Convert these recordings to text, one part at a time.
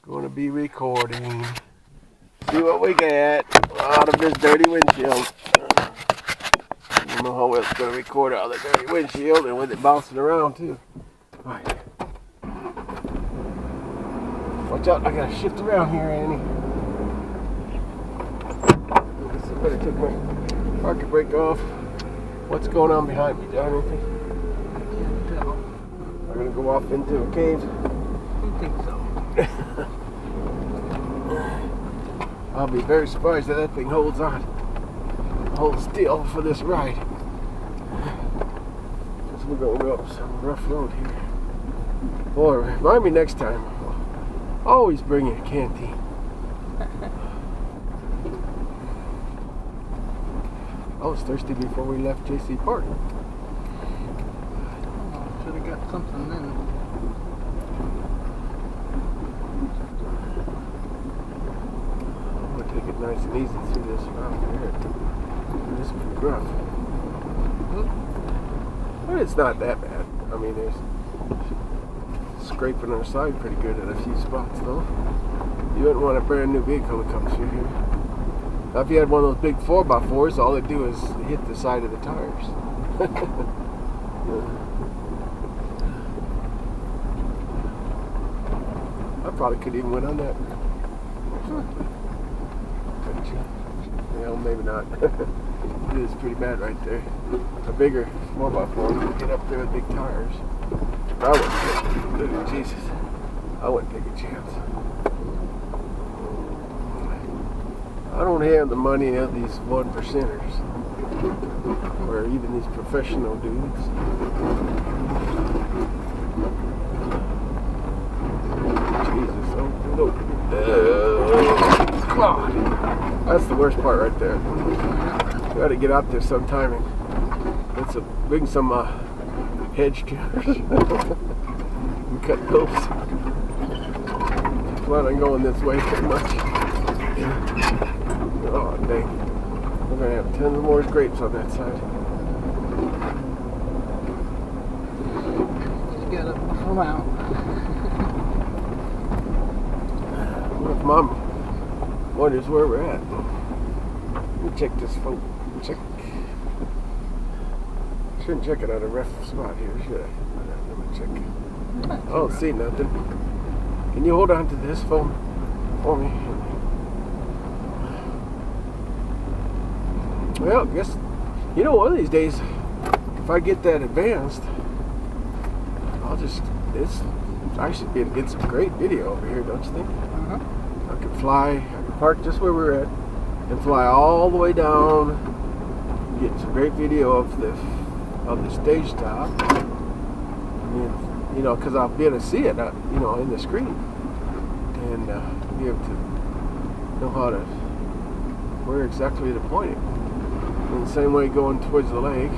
Going to be recording. See what we get out of this dirty windshield. I don't know how well it's going to record out of the dirty windshield and with it bouncing around too. Alright. Watch out, I gotta shift around here, Annie. I better take my parking brake off. What's going on behind me, John? Anything? I can't tell. We're gonna go off into a cave. I think so. I'll be very surprised that that thing holds on. Holds still for this ride. Because we're going to go up some rough road here. Boy, remind me next time. Always bring a canteen. I was thirsty before we left J.C. Park. Oh, should have got something then. I'm going to take it nice and easy through this route here. This is pretty rough. But it's not that bad. I mean, there's scraping on the side pretty good at a few spots, though. You wouldn't want a brand new vehicle to come through here. Now, if you had one of those big 4x4s, all it'd do is hit the side of the tires. I probably could even win on that. Well, maybe not. It is pretty bad right there. A bigger 4x4 would get up there with big tires. I wouldn't take it. Jesus. I wouldn't take a chance. I don't have the money of these 1%ers. Or even these professional dudes. Jesus. Oh, no. God. That's the worst part right there. You gotta get out there sometime and bring some hedge trimmers and cut those. Plan on going this way pretty much. Oh dang. We're gonna have tons more grapes on that side. You gotta buff them out. What if Mom wonders where we're at? Let me check this phone. Check. Shouldn't check it on a rough spot here, should I? Let me check. I don't see nothing. Can you hold on to this phone for me? Well, I guess, one of these days, if I get that advanced, I should be able to get some great video over here, don't you think? I could park just where we're at, and fly all the way down, get some great video of the stage top. I mean, because I'll be able to see it, in the screen, and be able to know where exactly to point it. In the same way, going towards the lake,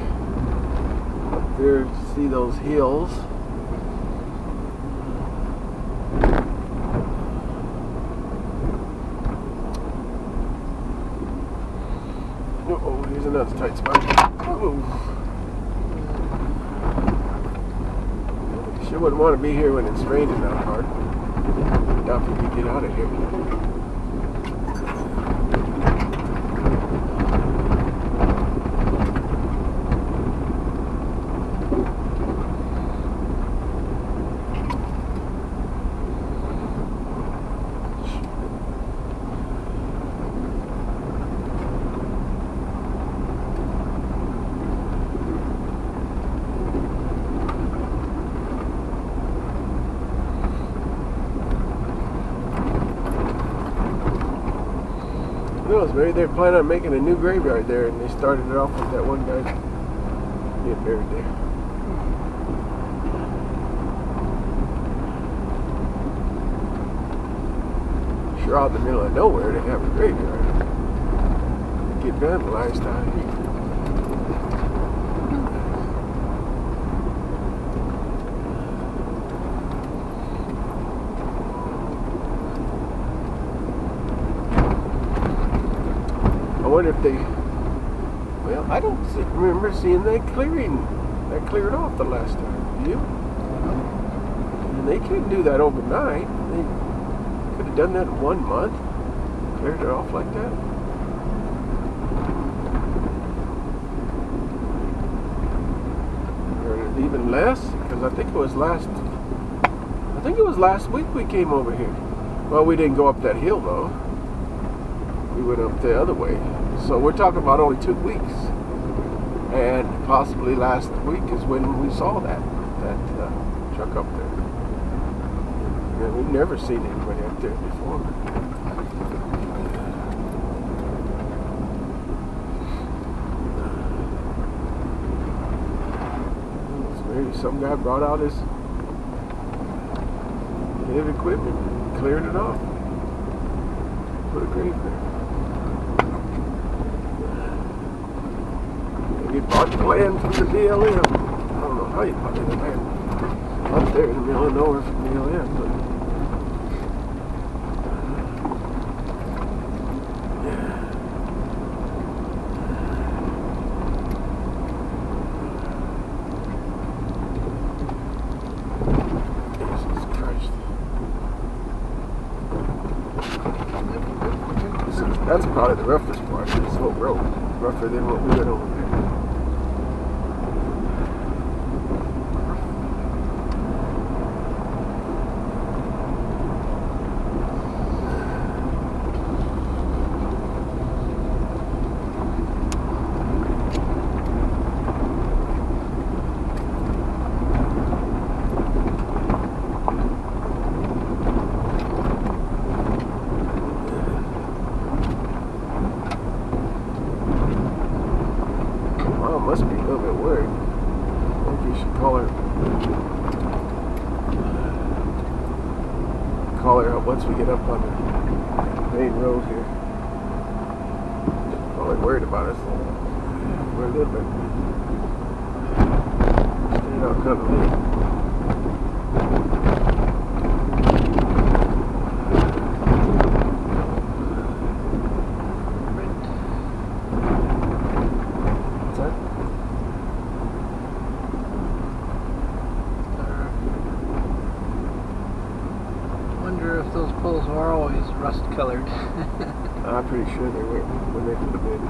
up there, see those hills. Oh, here's another tight spot. Sure wouldn't want to be here when it's raining that hard. Doubt if we could get out of here. Maybe they're planning on making a new graveyard there, and they started it off with that one guy getting buried there. Sure, out in the middle of nowhere, they have a graveyard. They get vandalized out here. I wonder if I don't remember seeing that cleared off the last time. Do you? And they couldn't do that overnight. Could have done that in 1 month. Cleared it off like that. Or even less, because I think it was last week we came over here. Well, we didn't go up that hill though. We went up the other way. So we're talking about only 2 weeks. And possibly last week is when we saw that truck up there. And we've never seen anybody up there before. Maybe some guy brought out his heavy equipment and cleared it off. Put a grave there. He bought the land from the BLM. I don't know how you bought the land up there in the middle of nowhere from BLM, but Jesus Christ. That's probably the roughest part of this whole road. Rougher than what we went over there. Must be a little bit worried. Maybe you should call her up once we get up on the main road here. Probably worried about us. We're a little bit staying out kind of late. If those poles are always rust colored. I'm pretty sure they were when they put them in.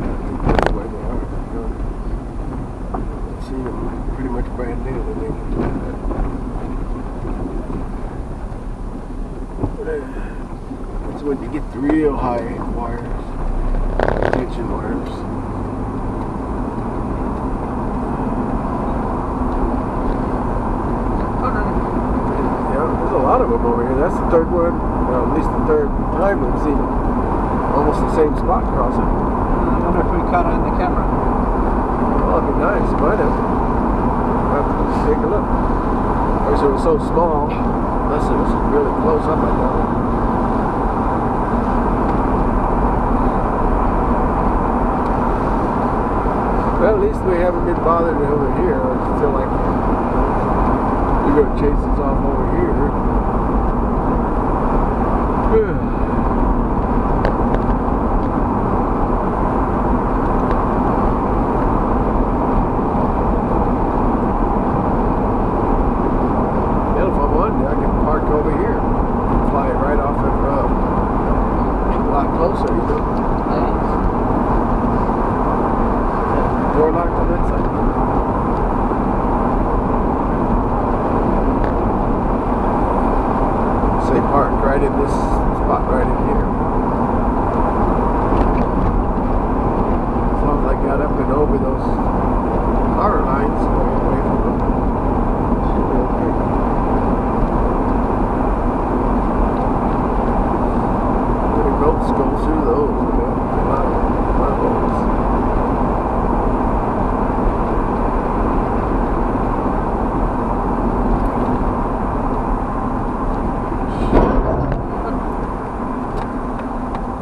I think that's the way they are. I've seen them pretty much brand new when they can do that. That's when you get the real high wires, tension wires. A lot of them over here. That's the third one, well, at least the third time we've seen them. Almost the same spot crossing. I wonder if we caught it in the camera. Well, it'd be nice. Might have. I'll have to take a look. Of course, it was so small, unless it was really close up, I doubt it. Well, at least we haven't been bothered over here. I feel like we're going to chase us off over here. Door locked on that side. Say park right in this spot right in here. As long as I got up and over those power lines away from them, should be okay. Many boats go through those, man. A lot of boats.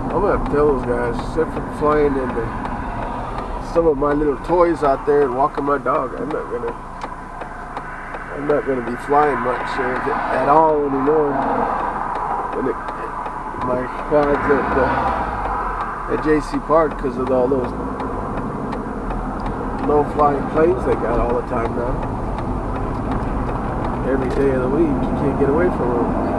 I'm gonna have to tell those guys, except for flying into some of my little toys out there and walking my dog, I'm not gonna be flying much at all anymore. When my quads at JC Park, because of all those low flying planes they got all the time now. every day of the week. You can't get away from them.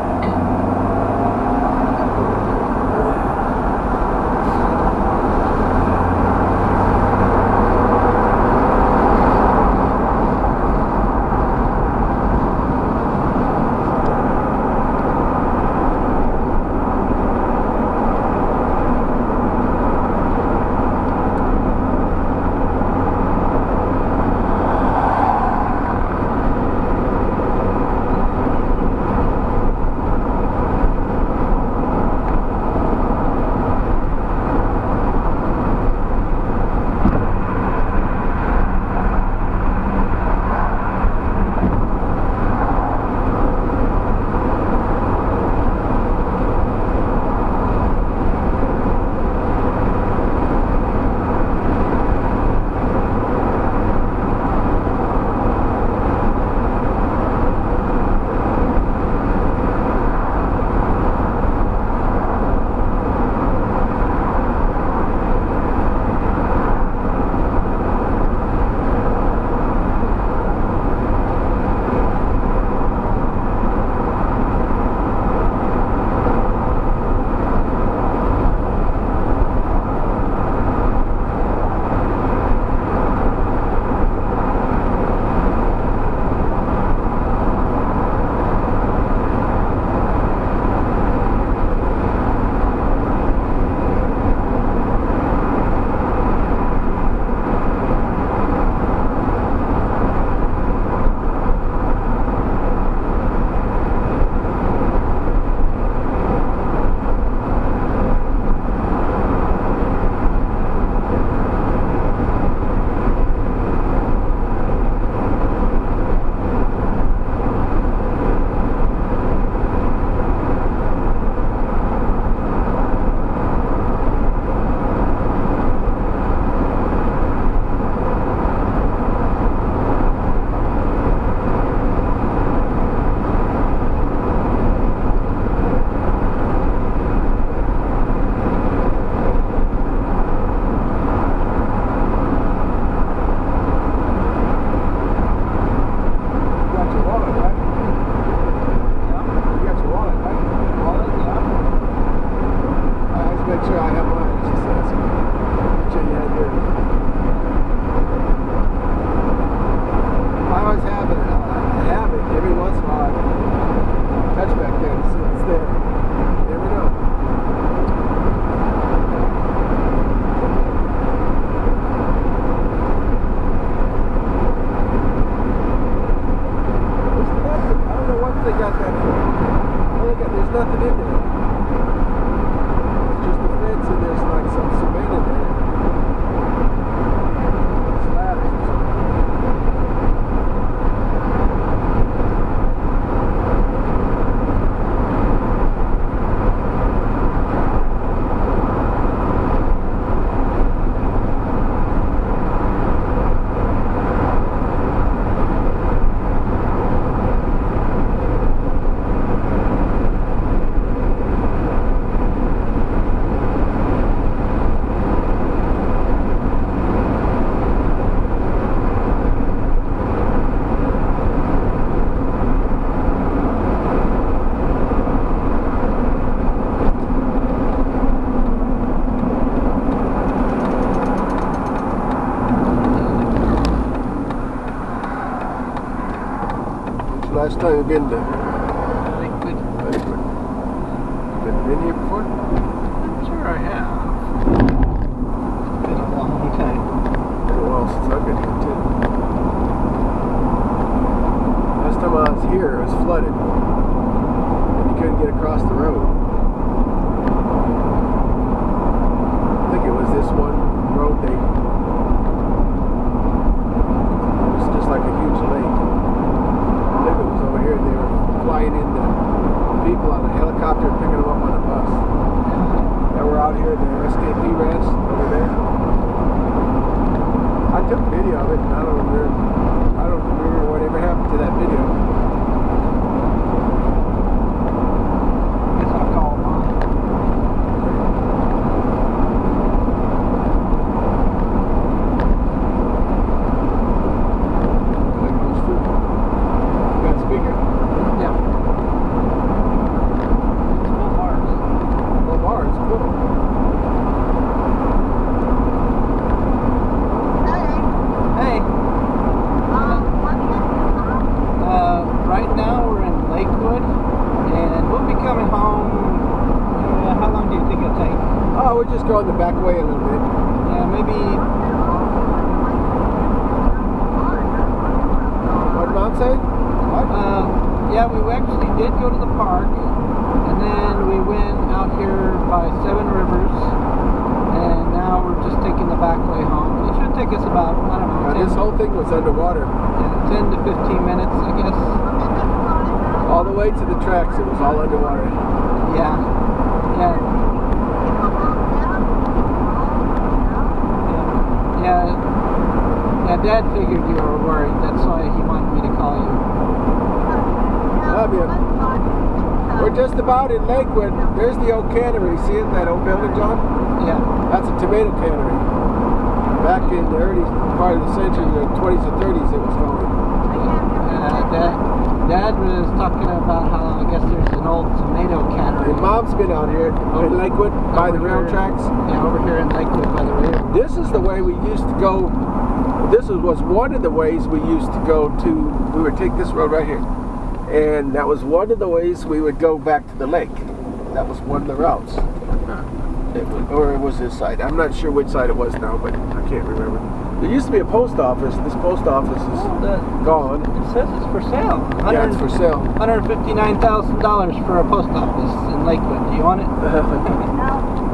Last time you've been to Lakewood. Lakewood. Been here before? I'm sure I have. It's been a long time. Been a while since I've been here too. Last time I was here, it was flooded, and you couldn't get across the road. I think it was this one road it was just like a huge lake. I believe it was over here. They were flying in the people on a helicopter and picking them up on a bus. That were out here at the SKP ranch over there. I took video of it, and I don't remember whatever happened to that video. Guess I'll call Mom. Like those two. You got a speaker? Lakewood, and we'll be coming home. How long do you think it'll take? Oh, we're just going the back way a little bit. Yeah, maybe. What did Mom say? What? Yeah, we actually did go to the park, and then we went out here by Seven Rivers, and now we're just taking the back way home. It should take us about, I don't know, This whole thing was underwater. 10 to 15 minutes, I guess. All the way to the tracks, it was all underwater. Yeah. Yeah. Yeah, Dad figured you were worried. That's why he wanted me to call you. Love you. We're just about in Lakewood. There's the old cannery. See it? That old building, John? Yeah. That's a tomato cannery. Back in the early part of the century, the 20s and 30s, it was going. Dad was talking about how I guess there's an old tomato cannery. And Mom's been out here in Lakewood by the rail tracks. Yeah, over here in Lakewood by the rail. This is the way we used to go. This was one of the ways we used to go to. We would take this road right here. And that was one of the ways we would go back to the lake. That was one of the routes. Or it was this side. I'm not sure which side it was now, but I can't remember. There used to be a post office. This post office is gone. It says it's for sale. Yeah, it's for sale. $159,000 for a post office in Lakewood. Do you want it?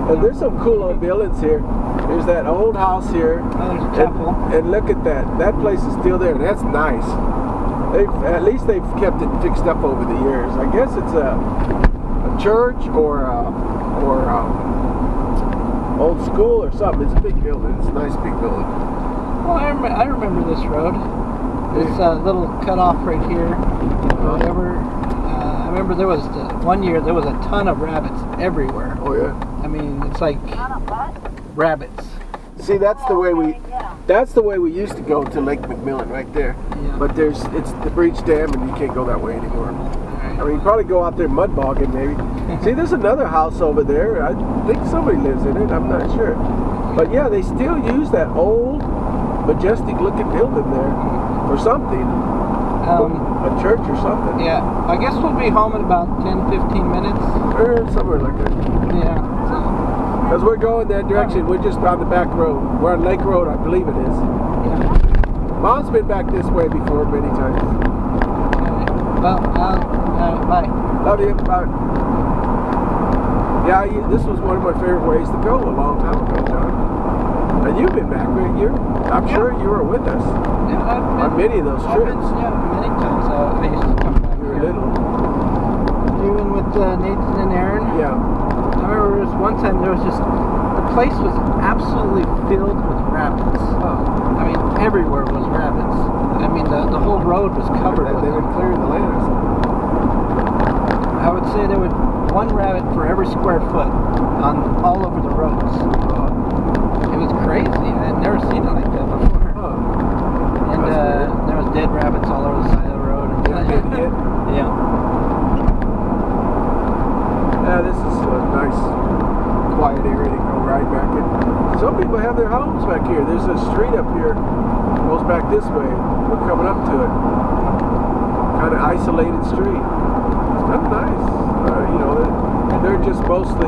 And there's some cool old buildings here. There's that old house here. Oh, there's a chapel. And look at that. That place is still there. That's nice. At least they've kept it fixed up over the years. I guess it's a church or old school or something. It's a big building. It's a nice big building. Well, I remember this road. This little cutoff right here, or whatever. I remember there was one year there was a ton of rabbits everywhere. Oh yeah. I mean, it's like rabbits. See, that's the way we used to go to Lake McMillan right there. Yeah. But it's the breach dam and you can't go that way anymore. I mean, you probably go out there mud bogging maybe. See, there's another house over there. I think somebody lives in it. I'm not sure. But yeah, they still use that old, majestic looking building there or something. A church or something. Yeah, I guess we'll be home in about 10-15 minutes. Or somewhere like that. Yeah. Because we're going that direction. We're just on the back road. We're on Lake Road, I believe it is. Yeah. Mom's been back this way before many times. Well, bye. Love you. Bye. Yeah, this was one of my favorite ways to go a long time ago, John. And you've been back, I'm sure you were with us. Yeah, on many of those trips. Many times I used to come back. You were little. Even with Nathan and Aaron. Yeah. I remember there was one time there was just, the place was absolutely filled with rabbits. Oh. I mean, everywhere was rabbits. I mean, the whole road was covered with They them. would clear the land or something. I would say there would one rabbit for every square foot on all over the roads. It was crazy. I had never seen it like that before. And there was dead rabbits all over the side of the road. Yeah. Yeah, this is a nice, quiet area to go right back in. Some people have their homes back here. There's a street up here, goes back this way. We're coming up to it. Kind of isolated street. That's nice. They're just mostly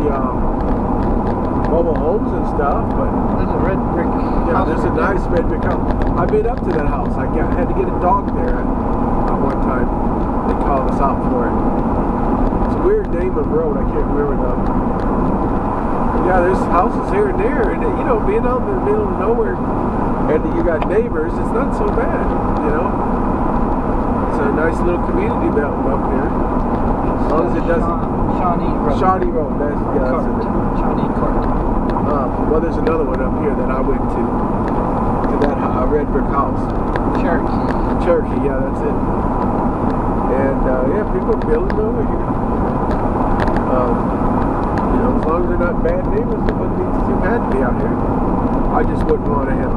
mobile homes and stuff, but There's a red brick house. there's a nice red brick house. I've been up to that house. I had to get a dog there at one time. They called us out for it. It's a weird name of road. I can't remember now. Yeah, there's houses here and there, and being out in the middle of nowhere, and you got neighbors, it's not so bad. It's a nice little community building up here. As long as it doesn't. Shawnee Road. Shawnee Road. That's it. Shawnee Court. Well, there's another one up here that I went to that red brick house. Cherokee, yeah, that's it. And people are building over here. As long as they're not bad neighbors, it wouldn't be too bad to be out here. I just wouldn't want to have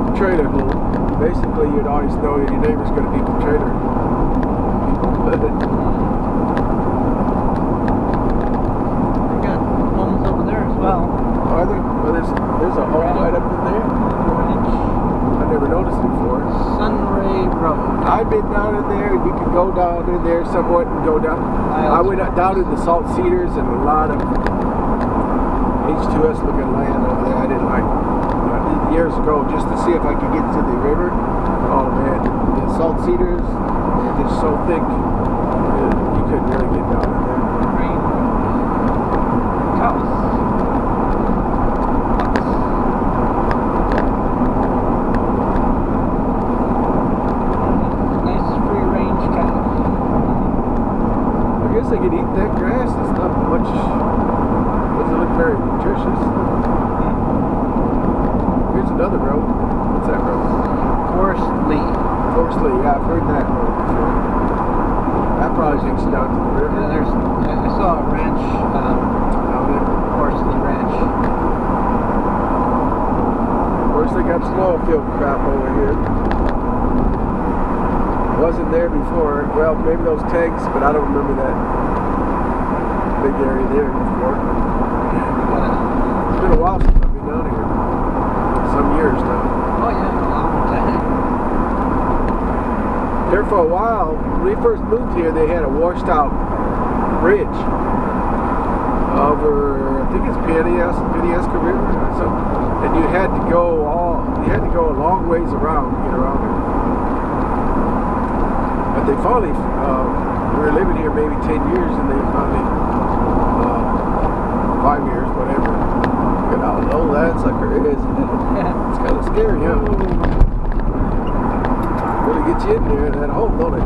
a trailer home. Basically, you'd always know that your neighbor's going to be the trailer people. We got homes over there as well. Are there? Well, there's a home right up in there. I never noticed before. Sunray Road. I've been down in there, and you could go down in there somewhat and go down. I went down in the Salt Cedars and a lot of H2S looking land over there. I didn't like. I did years ago just to see if I could get to the river. Oh man, the Salt Cedars are just so thick that you couldn't really get down in there. They could eat that grass. It's not much. Doesn't look very nutritious. Here's another road. What's that road? Forest Lee. Forest Lee. Yeah, I've heard that road before. That probably takes you down to the river. Yeah, I saw a ranch. Down there. Forest Lee Ranch. Of course, they got some oil field crap over here. Wasn't there before. Well, maybe those tanks, but I don't remember that big area there before. It's been a while since I've been down here. Some years now. Oh yeah, a long time. There for a while, when we first moved here, they had a washed out bridge over, I think it's Penasco River or something. And you had to go a long ways around to get around there. But they finally, we were living here maybe 10 years, and they finally, 5 years, whatever. Look at how low that sucker is. It's kind of scary, huh? Really get you in there in that hole, don't it?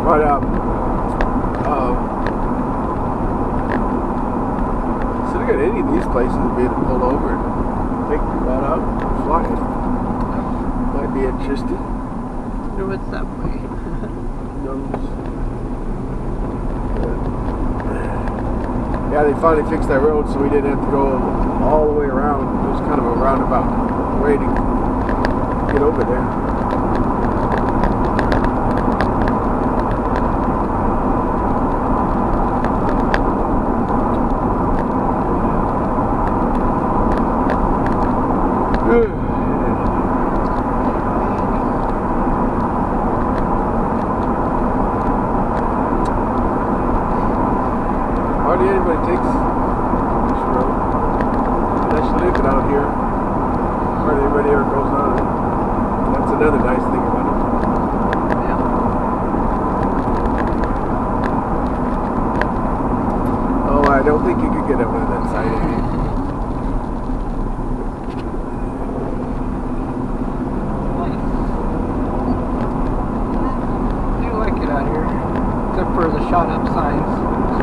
But, so look at any of these places to be able to pull over and take the butt out and fly it. Might be interesting. Do it that way. Yeah, they finally fixed that road, so we didn't have to go all the way around. It was kind of a roundabout way to get over there. Hardly anybody takes this road. Unless you live out here. Hardly anybody ever goes on it. That's another nice thing about it. Yeah. Oh, I don't think you could get over to that side of it. I do like it out here. Except for the shot up signs.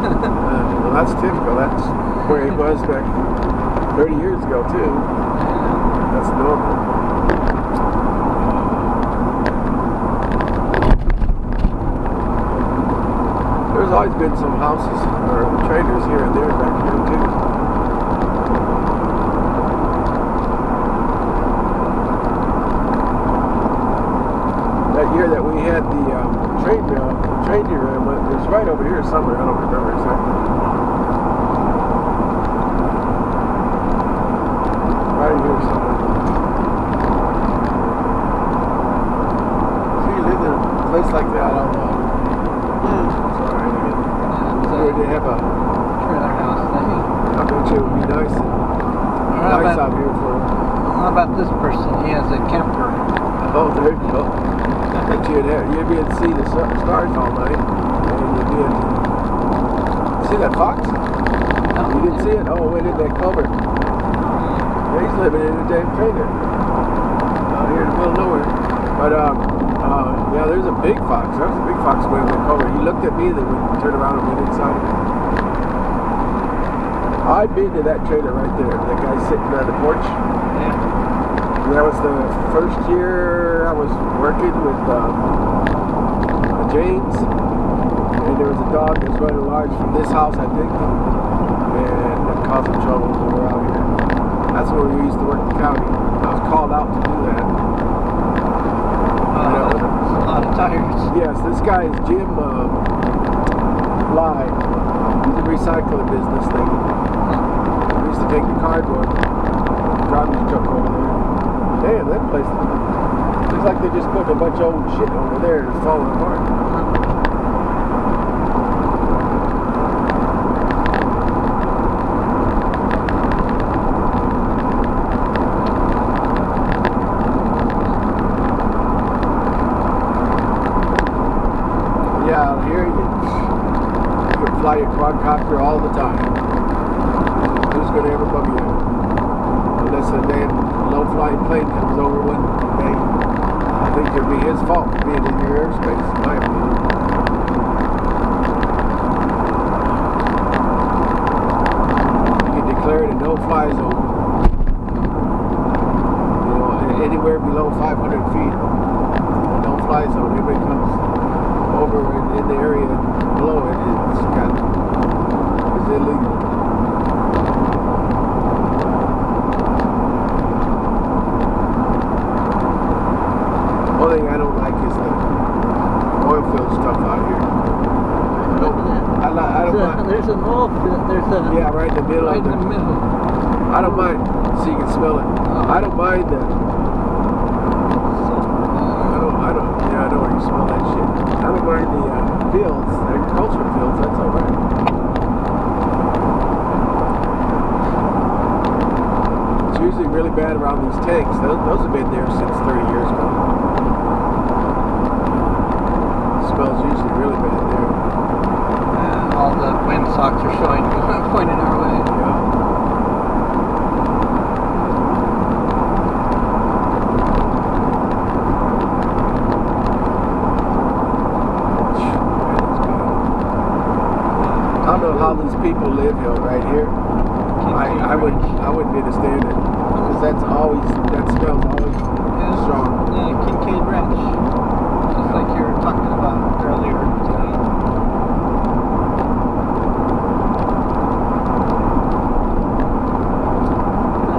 Well, that's typical. That's where it was back 30 years ago, too. That's normal. There's always been some houses or trailers here and there back here, too. That year that we had the train derailment, it was right over here somewhere. I don't remember exactly. Right here somewhere. See, you live in a place like that, I don't know. It's alright again. Where they have a trailer house thing. I bet you it would be nice out here for. How about this person? He has a camper. Oh, there you go. But you'd be able to see the stars all night, and you'd be able to see that fox? No. You didn't see it? Oh, went in that culvert. Yeah, he's living in a damn trailer out here in the middle of nowhere. But yeah, there's a big fox. There was a big fox went in the culvert. He looked at me, then we turned around and went inside. I've been to that trailer right there. That guy sitting on the porch. Yeah. That was the first year I was working with James, and there was a dog that was running large from this house, I think, and it caused some trouble when we were out here. That's where we used to work in the county. I was called out to do that. That's a lot of tires. Yes, this guy is Jim Bly. He's a recycling business thing. We used to take the cardboard, drive his truck over there. Damn, that place Looks like they just put a bunch of old shit over there and it's falling apart. Yeah, out here you can fly your quadcopter all the time. Who's going to ever bug you? Unless a damn low-flying plane comes over one day. I think it'd be his fault for being in your airspace, in my opinion. You can declare it a no-fly zone. You know, anywhere below 500 feet, a no-fly zone. Anybody comes over in the area below it, it's illegal. One thing I don't like is the oil field stuff out here. I don't mind. There's an oil field. There's a right in the middle. Right in the middle. I don't mind, so you can smell it. I don't mind the. I know where you smell that shit. I don't mind the fields, agricultural fields. That's all right. It's usually really bad around these tanks. Those have been there since 30 years ago. Smells usually really bad there. All the wind socks are showing, pointing our way. Yeah. I don't know how these people live here, right here. I wouldn't understand it because that smells always strong. Yeah, Kincaid Ranch, just like you were talking about earlier today.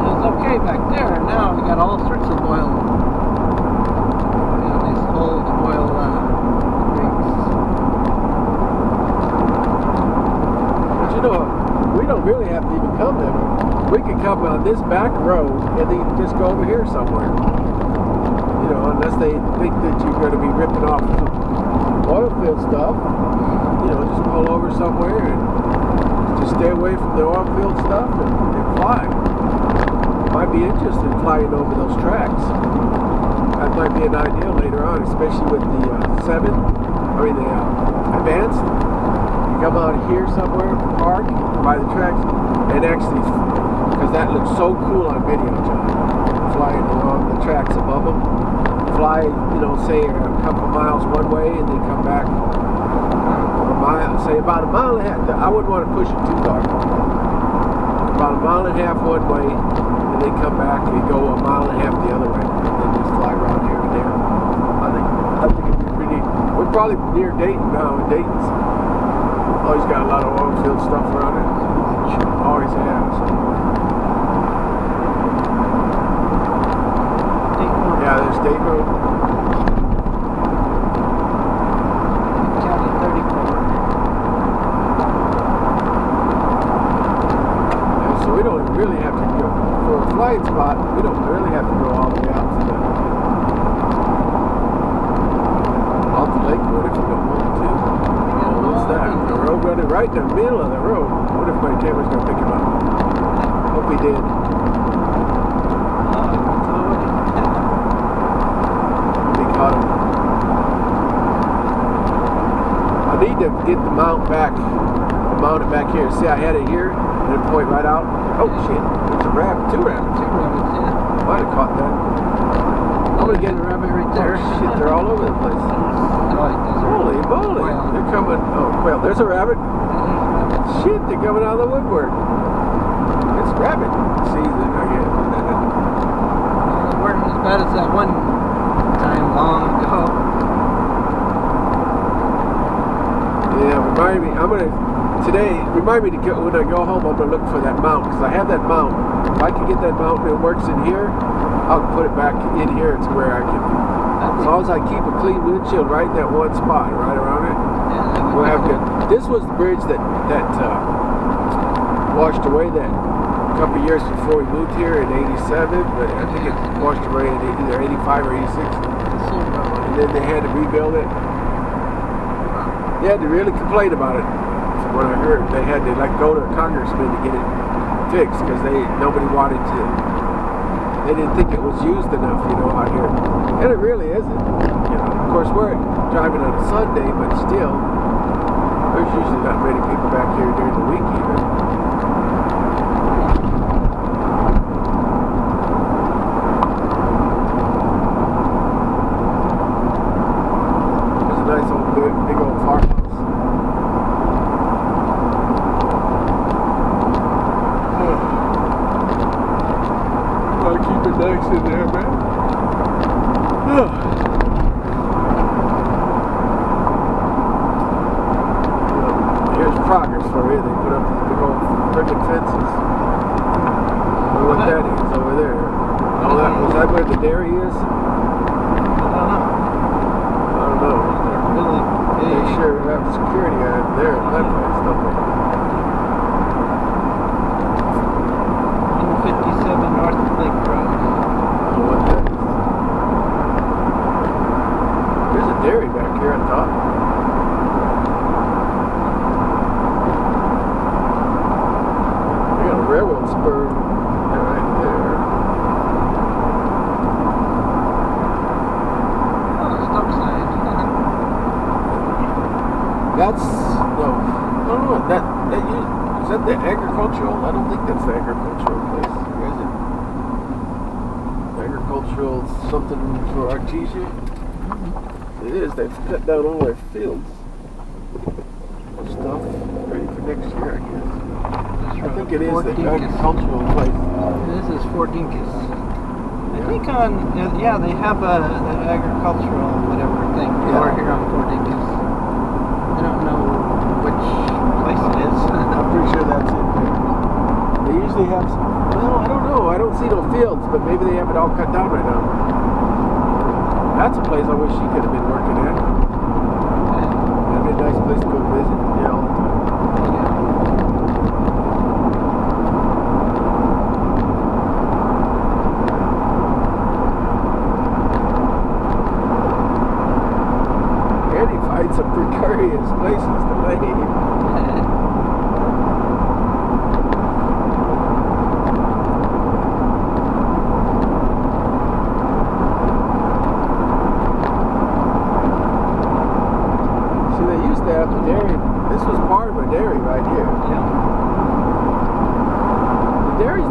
It's okay back there. Now we got all sorts of oil. These old oil rigs. But you know, we don't really have to even come there. We could come on this back road and then just go over here somewhere. You know, unless they think that you're going to be ripping off some oil field stuff. You know, just pull over somewhere and just stay away from the oil field stuff and fly. Might be interested in flying over those tracks. That might be an idea later on, especially with the advanced. You come out here somewhere, park by the tracks, and actually, because that looks so cool on video, John, flying along the tracks above them, fly, you know, say a couple miles one way, and then come back a mile, say about a mile and a half. I wouldn't want to push it too far. About a mile and a half one way, and then come back and go a mile and a half the other way, and then just fly around here and there. I think it'd be pretty. We're probably near Dayton now, and Dayton's always got a lot of oil field stuff around it. Always has. Yeah, there's Dayton Road. County 34. Yeah, so we don't really have to go for a flight spot. We don't really have to go all the way out to Lakewood if we don't want to. Oh, what's that? The road running right in the middle of the road. What if my camera's gonna pick him up? Hope he did. He caught him. I need to get the mount back. Mount it back here. See, I had it here and it point right out. Oh shit! It's a rabbit. Two rabbits. Two rabbits, yeah. Might have caught that. I'm gonna get a rabbit right there. Oh, shit, they're all over the place. Holy moly! Quail. They're coming. Oh, quail. There's a rabbit. Shit, they're coming out of the woodwork. It's rabbit season again. Weren't as bad as that one time long ago. Yeah, remind me. Remind me to go when I go home. I'm gonna look for that mount because I have that mount. If I can get that mount and it works in here, I'll put it back in here to where I can. As long as I keep a clean windshield right in that one spot, right around it, we'll have good. This was the bridge that washed away that a couple years before we moved here in '87, but I think it washed away in either '85 or '86. And then they had to rebuild it. They had to really complain about it. From what I heard, they had to go to a congressman to get it fixed because nobody wanted to. They didn't think it was used enough, out here, and it really isn't. Of course, we're driving on a Sunday, but still, there's usually not many people back here during the week even. There's a nice old big old farmhouse. Keep it nice in there, man. Here's progress for you. They put up these big old friggin' fences. I wonder what that is over there. Was that where the dairy is? I don't know. They sure have security out there at that place, don't they? 157 North Lake Road. What that is. There's a dairy back here, I thought. We got a railroad spur right there. Oh, stop sign. That's no. I don't know. Is that the agricultural? I don't think that's the agricultural place. Is it? Agricultural something for Artesia? It is. They've cut down all their fields. Stuff ready for next year, I guess. I think it is the agricultural place. This is Fort Dinkus. I think they have an agricultural whatever thing over here on Fort Dinkus. I don't know which place it is. I'm pretty sure that's it there. They usually have I don't know. I don't see no fields, but maybe they have it all cut down right now. That's a place I wish she could have been working at. That'd be a nice place to go visit. Yeah, all the time. And he finds some precarious places to lay.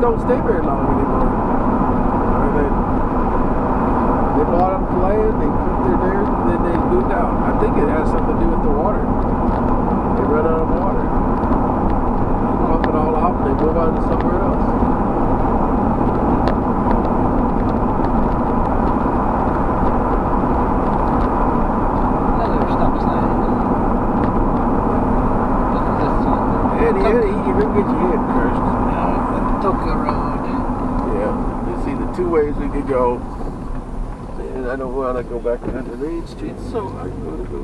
Don't stay very long anymore. They bought up the land, they put their dairy, then they moved out. I think it has something to do with the water. They run out of water. They pump it all out and they move on to somewhere else. Another stop sign. Eddie, you can get your head crushed. Tokyo Road. Yeah, you see the two ways we could go. And I don't want to go back down the main street, so I'm going to go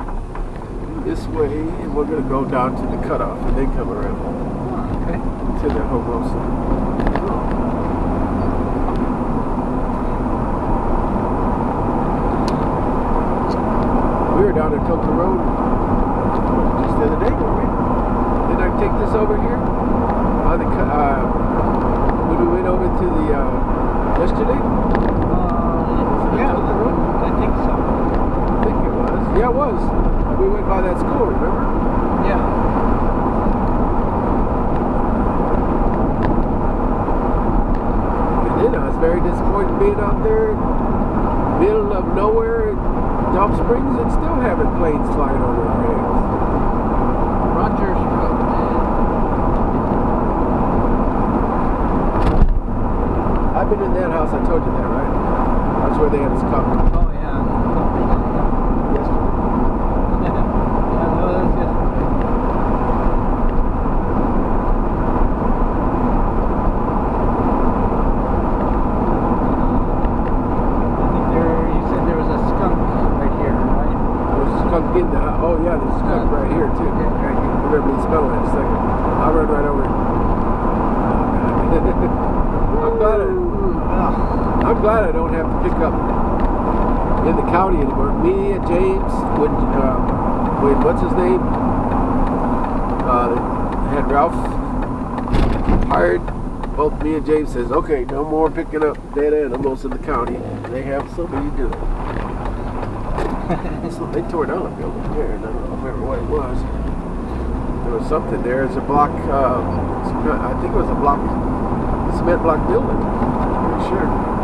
this way, and we're going to go down to the cutoff and then come around. Okay. To the Homosa. We were down at Tokyo Road just the other day, weren't we? Didn't I take this over here? When we went over to the yesterday? Yeah, I think so. I think it was. Yeah, it was. We went by that school, remember? Yeah. And then I was very disappointed being out there, middle of nowhere in Gulf Springs, and still having planes flying over our heads. Rogers Road. I've been in that house, I told you that, right? That's where they had us come. Oh, yeah. Yesterday. Yeah, no, that's yesterday. I think you said there was a skunk right here, right? There was a skunk in the house. Oh, yeah, there's a skunk right here, too. Okay. Remember me smelling it in a second. I'll run right over it. I'm glad I don't have to pick up in the county anymore. Me and James, when what's his name? Had Ralph hired. Both me and James says, okay, no more picking up dead animals in the county. They have somebody do it. So they tore down a building there, and I don't remember what it was. There was something there. It's a block. I think it was a cement block building. I'm pretty sure.